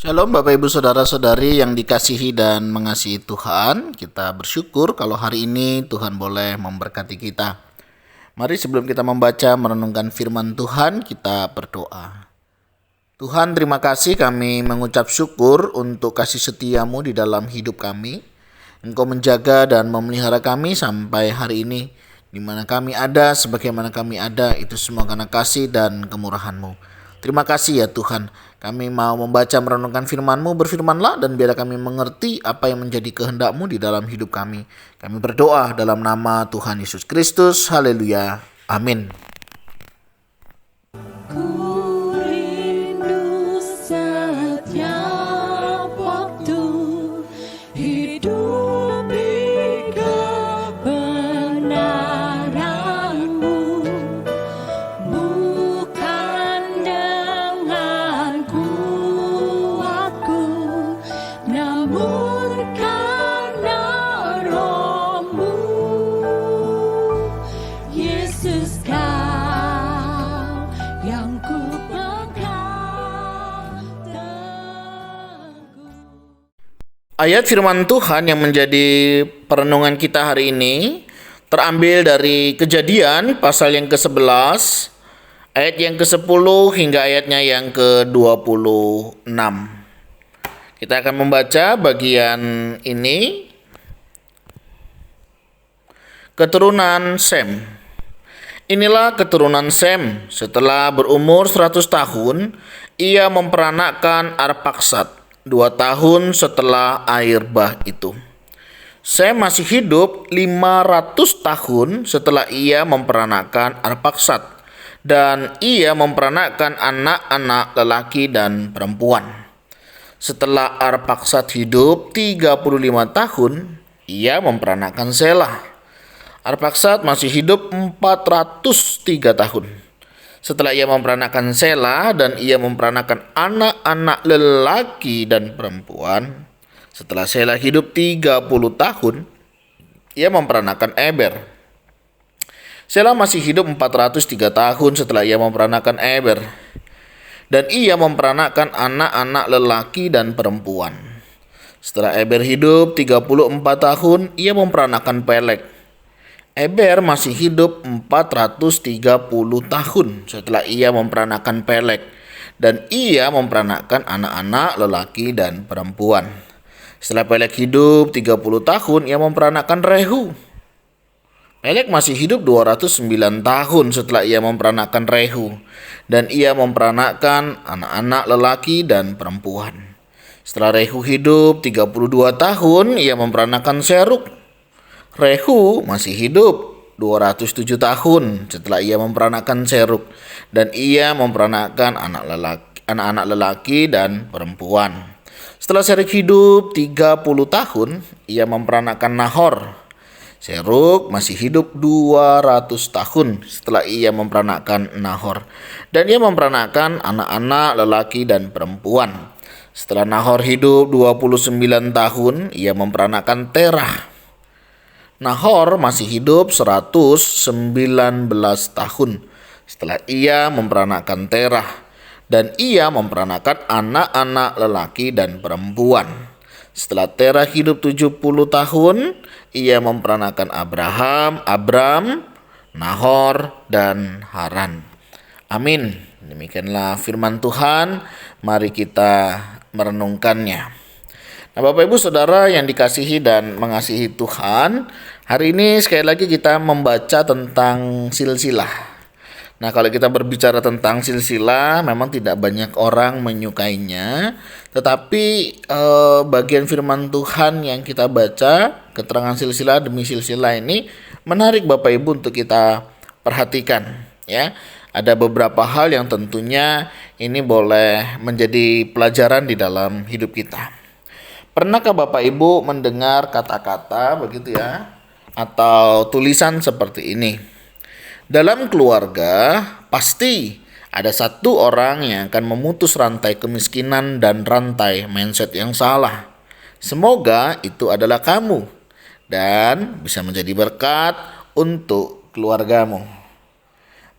Shalom Bapak Ibu Saudara-saudari yang dikasihi dan mengasihi Tuhan. Kita bersyukur kalau hari ini Tuhan boleh memberkati kita. Mari sebelum kita membaca merenungkan firman Tuhan, kita berdoa. Tuhan, terima kasih, kami mengucap syukur untuk kasih setiamu di dalam hidup kami. Engkau menjaga dan memelihara kami sampai hari ini. Di mana kami ada, sebagaimana kami ada, itu semua karena kasih dan kemurahan-Mu. Terima kasih ya Tuhan. Kami mau membaca merenungkan firman-Mu, berfirmanlah dan biarlah kami mengerti apa yang menjadi kehendak-Mu di dalam hidup kami. Kami berdoa dalam nama Tuhan Yesus Kristus. Haleluya. Amin. Ku rindu setiap waktu hidup di kebenaran-Mu, bukan dengan kuatku, namun karena Roh-Mu. Yesus, Kau yang ku pegang teguh. Ayat firman Tuhan yang menjadi perenungan kita hari ini terambil dari Kejadian pasal yang ke-11, ayat yang ke-10 hingga ayatnya yang ke-26. Kita akan membaca bagian ini. Keturunan Sem. Inilah keturunan Sem. Setelah berumur 100 tahun, ia memperanakkan Arpaksad 2 tahun setelah air bah itu. Sem masih hidup 500 tahun setelah ia memperanakkan Arpaksad, dan ia memperanakkan anak-anak lelaki dan perempuan. Setelah Arpaksad hidup 35 tahun, ia memperanakkan Selah. Arpaksad masih hidup 403 tahun. Setelah ia memperanakkan Selah dan ia memperanakkan anak-anak lelaki dan perempuan. Setelah Selah hidup 30 tahun, ia memperanakkan Eber. Selah masih hidup 403 tahun setelah ia memperanakkan Eber. Dan ia memperanakkan anak-anak lelaki dan perempuan. Setelah Eber hidup 34 tahun, ia memperanakkan Peleg. Eber masih hidup 430 tahun setelah ia memperanakkan Peleg, dan ia memperanakkan anak-anak lelaki dan perempuan. Setelah Peleg hidup 30 tahun, ia memperanakkan Rehu. Peleg masih hidup 209 tahun setelah ia memperanakkan Rehu, dan ia memperanakkan anak-anak lelaki dan perempuan. Setelah Rehu hidup 32 tahun, ia memperanakkan Serug. Rehu masih hidup 207 tahun setelah ia memperanakkan Serug, dan ia memperanakkan anak-anak lelaki dan perempuan. Setelah Serug hidup 30 tahun, ia memperanakkan Nahor. Serug masih hidup 200 tahun setelah ia memperanakkan Nahor, dan ia memperanakkan anak-anak lelaki dan perempuan. Setelah Nahor hidup 29 tahun, ia memperanakkan Terah. Nahor masih hidup 119 tahun setelah ia memperanakkan Terah, dan ia memperanakkan anak-anak lelaki dan perempuan. Setelah Terah hidup 70 tahun, ia memperanakkan Abraham, Abram, Nahor, dan Haran. Amin. Demikianlah firman Tuhan. Mari kita merenungkannya. Nah, Bapak Ibu Saudara yang dikasihi dan mengasihi Tuhan, hari ini sekali lagi kita membaca tentang silsilah. Nah, kalau kita berbicara tentang silsilah, memang tidak banyak orang menyukainya, tetapi bagian firman Tuhan yang kita baca, keterangan silsilah demi silsilah ini menarik Bapak Ibu untuk kita perhatikan, ya. Ada beberapa hal yang tentunya ini boleh menjadi pelajaran di dalam hidup kita. Pernahkah Bapak Ibu mendengar kata-kata begitu ya, atau tulisan seperti ini? Dalam keluarga pasti ada satu orang yang akan memutus rantai kemiskinan dan rantai mindset yang salah. Semoga itu adalah kamu dan bisa menjadi berkat untuk keluargamu.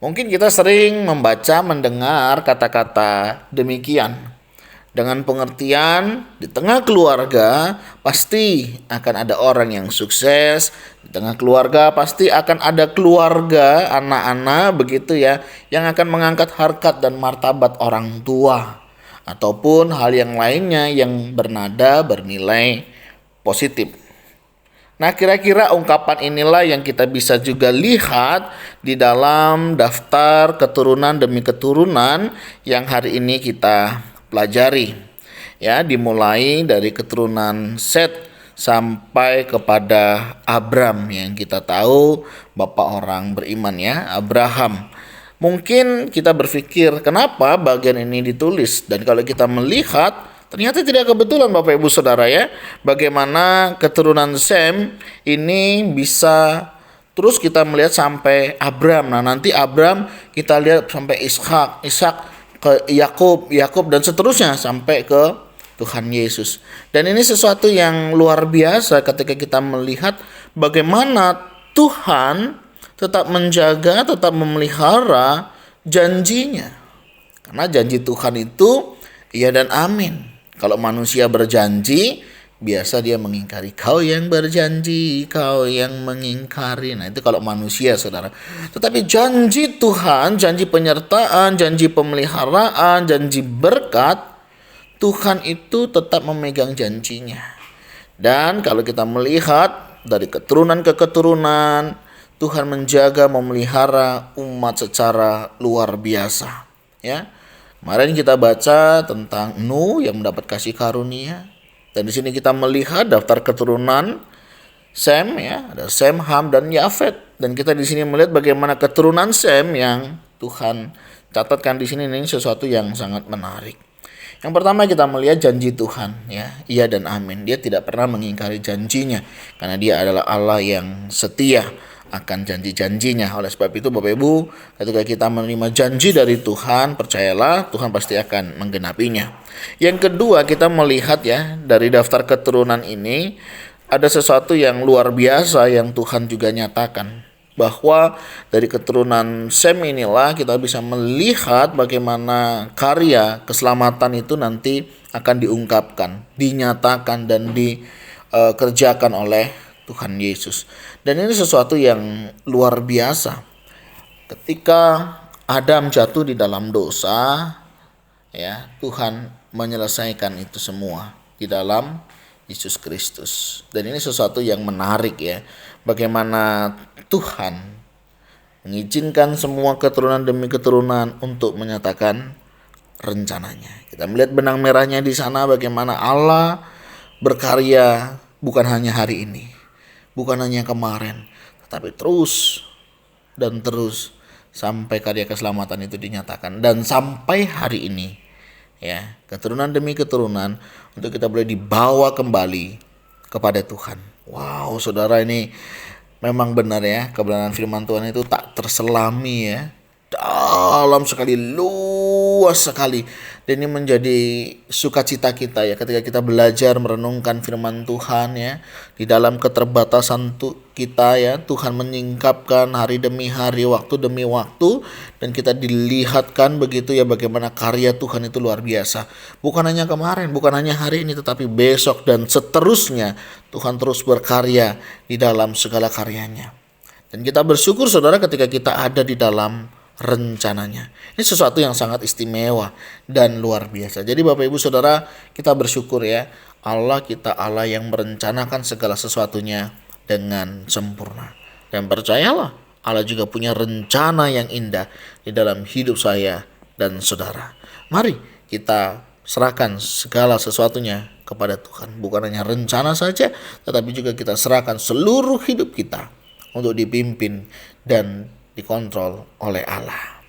Mungkin kita sering membaca, mendengar kata-kata demikian. Dengan pengertian di tengah keluarga pasti akan ada orang yang sukses, di tengah keluarga pasti akan ada keluarga, anak-anak begitu ya, yang akan mengangkat harkat dan martabat orang tua ataupun hal yang lainnya yang bernilai positif. Nah, kira-kira ungkapan inilah yang kita bisa juga lihat di dalam daftar keturunan demi keturunan yang hari ini kita pelajari. Ya, dimulai dari keturunan Set sampai kepada Abram yang kita tahu bapak orang beriman ya, Abraham. Mungkin kita berpikir kenapa bagian ini ditulis, dan kalau kita melihat ternyata tidak kebetulan Bapak Ibu Saudara ya, bagaimana keturunan Sem ini bisa terus kita melihat sampai Abram. Nah, nanti Abram kita lihat sampai Ishak ke Yakub dan seterusnya sampai ke Tuhan Yesus. Dan ini sesuatu yang luar biasa ketika kita melihat bagaimana Tuhan tetap menjaga, tetap memelihara janjinya. Karena janji Tuhan itu iya dan amin. Kalau manusia berjanji, biasa dia mengingkari. Kau yang berjanji, kau yang mengingkari. Nah, itu kalau manusia, saudara. Tetapi janji Tuhan, janji penyertaan, janji pemeliharaan, janji berkat, Tuhan itu tetap memegang janjinya. Dan kalau kita melihat dari keturunan ke keturunan, Tuhan menjaga, memelihara umat secara luar biasa. Ya. Kemarin kita baca tentang Nuh yang mendapat kasih karunia, dan di sini kita melihat daftar keturunan Sem ya, ada Sem, Ham dan Yafet, dan kita di sini melihat bagaimana keturunan Sem yang Tuhan catatkan di sini ini sesuatu yang sangat menarik. Yang pertama kita melihat janji Tuhan ya, iya dan amin. Dia tidak pernah mengingkari janjinya karena dia adalah Allah yang setia akan janji-janjinya. Oleh sebab itu Bapak Ibu, ketika kita menerima janji dari Tuhan, percayalah Tuhan pasti akan menggenapinya. Yang kedua, kita melihat ya dari daftar keturunan ini ada sesuatu yang luar biasa yang Tuhan juga nyatakan, bahwa dari keturunan Sem inilah kita bisa melihat bagaimana karya keselamatan itu nanti akan diungkapkan, dinyatakan dan dikerjakan oleh Tuhan Yesus. Dan ini sesuatu yang luar biasa. Ketika Adam jatuh di dalam dosa, ya, Tuhan menyelesaikan itu semua di dalam Yesus Kristus. Dan ini sesuatu yang menarik ya. Bagaimana Tuhan mengizinkan semua keturunan demi keturunan untuk menyatakan rencananya. Kita melihat benang merahnya di sana, bagaimana Allah berkarya bukan hanya hari ini, bukan hanya kemarin, tetapi terus dan terus sampai karya keselamatan itu dinyatakan, dan sampai hari ini ya, keturunan demi keturunan untuk kita boleh dibawa kembali kepada Tuhan. Wow, saudara, ini memang benar ya, kebenaran firman Tuhan itu tak terselami ya, dalam sekali, luas sekali. Dan ini menjadi sukacita kita ya, ketika kita belajar merenungkan firman Tuhan ya, di dalam keterbatasan kita ya, Tuhan menyingkapkan hari demi hari, waktu demi waktu, dan kita dilihatkan begitu ya bagaimana karya Tuhan itu luar biasa. Bukan hanya kemarin, bukan hanya hari ini, tetapi besok dan seterusnya Tuhan terus berkarya di dalam segala karyanya. Dan kita bersyukur saudara ketika kita ada di dalam rencananya. Ini sesuatu yang sangat istimewa dan luar biasa. Jadi Bapak Ibu Saudara, kita bersyukur ya, Allah kita Allah yang merencanakan segala sesuatunya dengan sempurna. Dan percayalah, Allah juga punya rencana yang indah di dalam hidup saya dan saudara. Mari kita serahkan segala sesuatunya kepada Tuhan. Bukan hanya rencana saja, tetapi juga kita serahkan seluruh hidup kita untuk dipimpin dan dikontrol oleh Allah.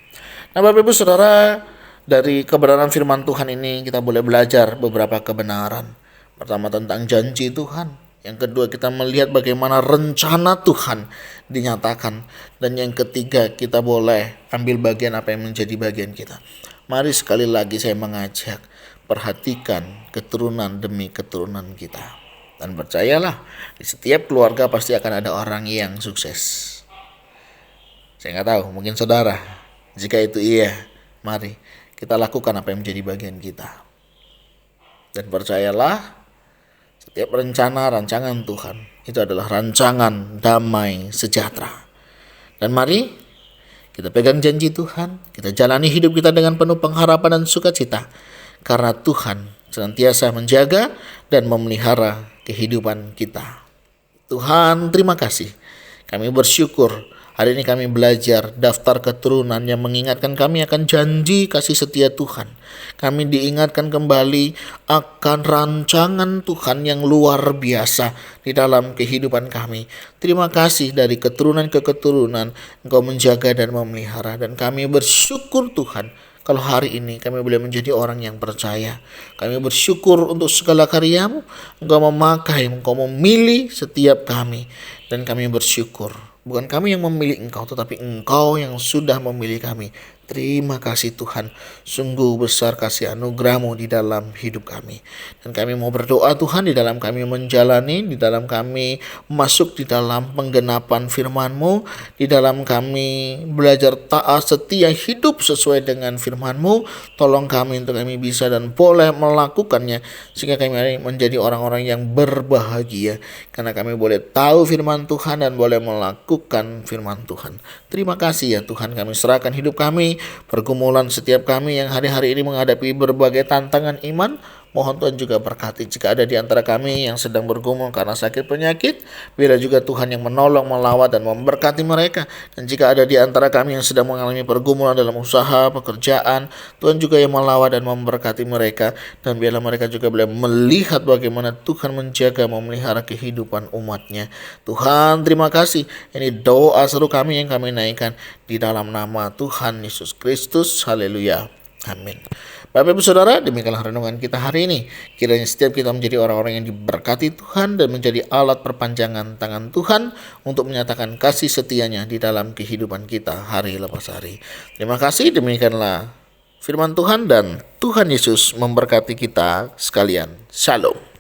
Nah Bapak Ibu Saudara, dari kebenaran firman Tuhan ini kita boleh belajar beberapa kebenaran. Pertama tentang janji Tuhan. Yang kedua kita melihat bagaimana rencana Tuhan dinyatakan. Dan yang ketiga kita boleh ambil bagian apa yang menjadi bagian kita. Mari sekali lagi saya mengajak, perhatikan keturunan demi keturunan kita. Dan percayalah, di setiap keluarga pasti akan ada orang yang sukses. Saya nggak tahu, mungkin saudara. Jika itu iya, mari kita lakukan apa yang menjadi bagian kita. Dan percayalah, setiap rancangan Tuhan itu adalah rancangan damai sejahtera. Dan mari kita pegang janji Tuhan, kita jalani hidup kita dengan penuh pengharapan dan sukacita, karena Tuhan senantiasa menjaga dan memelihara kehidupan kita. Tuhan, terima kasih. Kami bersyukur hari ini kami belajar daftar keturunan yang mengingatkan kami akan janji kasih setia Tuhan. Kami diingatkan kembali akan rancangan Tuhan yang luar biasa di dalam kehidupan kami. Terima kasih dari keturunan ke keturunan Engkau menjaga dan memelihara. Dan kami bersyukur Tuhan, kalau hari ini kami boleh menjadi orang yang percaya. Kami bersyukur untuk segala karya-Mu. Engkau memakai, Engkau memilih setiap kami. Dan kami bersyukur, bukan kami yang memilih Engkau, tetapi Engkau yang sudah memilih kami. Terima kasih Tuhan, sungguh besar kasih anugerah-Mu di dalam hidup kami. Dan kami mau berdoa Tuhan, di dalam kami menjalani, di dalam kami masuk di dalam penggenapan firman-Mu, di dalam kami belajar taat setia hidup sesuai dengan firman-Mu. Tolong kami untuk kami bisa dan boleh melakukannya, sehingga kami menjadi orang-orang yang berbahagia, karena kami boleh tahu firman Tuhan dan boleh melakukan firman Tuhan. Terima kasih ya Tuhan, kami serahkan hidup kami, pergumulan setiap kami yang hari-hari ini menghadapi berbagai tantangan iman. Mohon Tuhan juga berkati jika ada di antara kami yang sedang bergumul karena sakit penyakit. Biarlah juga Tuhan yang menolong, melawat, dan memberkati mereka. Dan jika ada di antara kami yang sedang mengalami pergumulan dalam usaha, pekerjaan, Tuhan juga yang melawat dan memberkati mereka. Dan biarlah mereka juga boleh melihat bagaimana Tuhan menjaga, memelihara kehidupan umat-Nya. Tuhan, terima kasih. Ini doa seru kami yang kami naikkan di dalam nama Tuhan Yesus Kristus. Haleluya. Amin. Bapak Ibu Saudara, demikianlah renungan kita hari ini. Kiranya setiap kita menjadi orang-orang yang diberkati Tuhan dan menjadi alat perpanjangan tangan Tuhan untuk menyatakan kasih setianya di dalam kehidupan kita hari lepas hari. Terima kasih, demikianlah firman Tuhan, dan Tuhan Yesus memberkati kita sekalian. Shalom.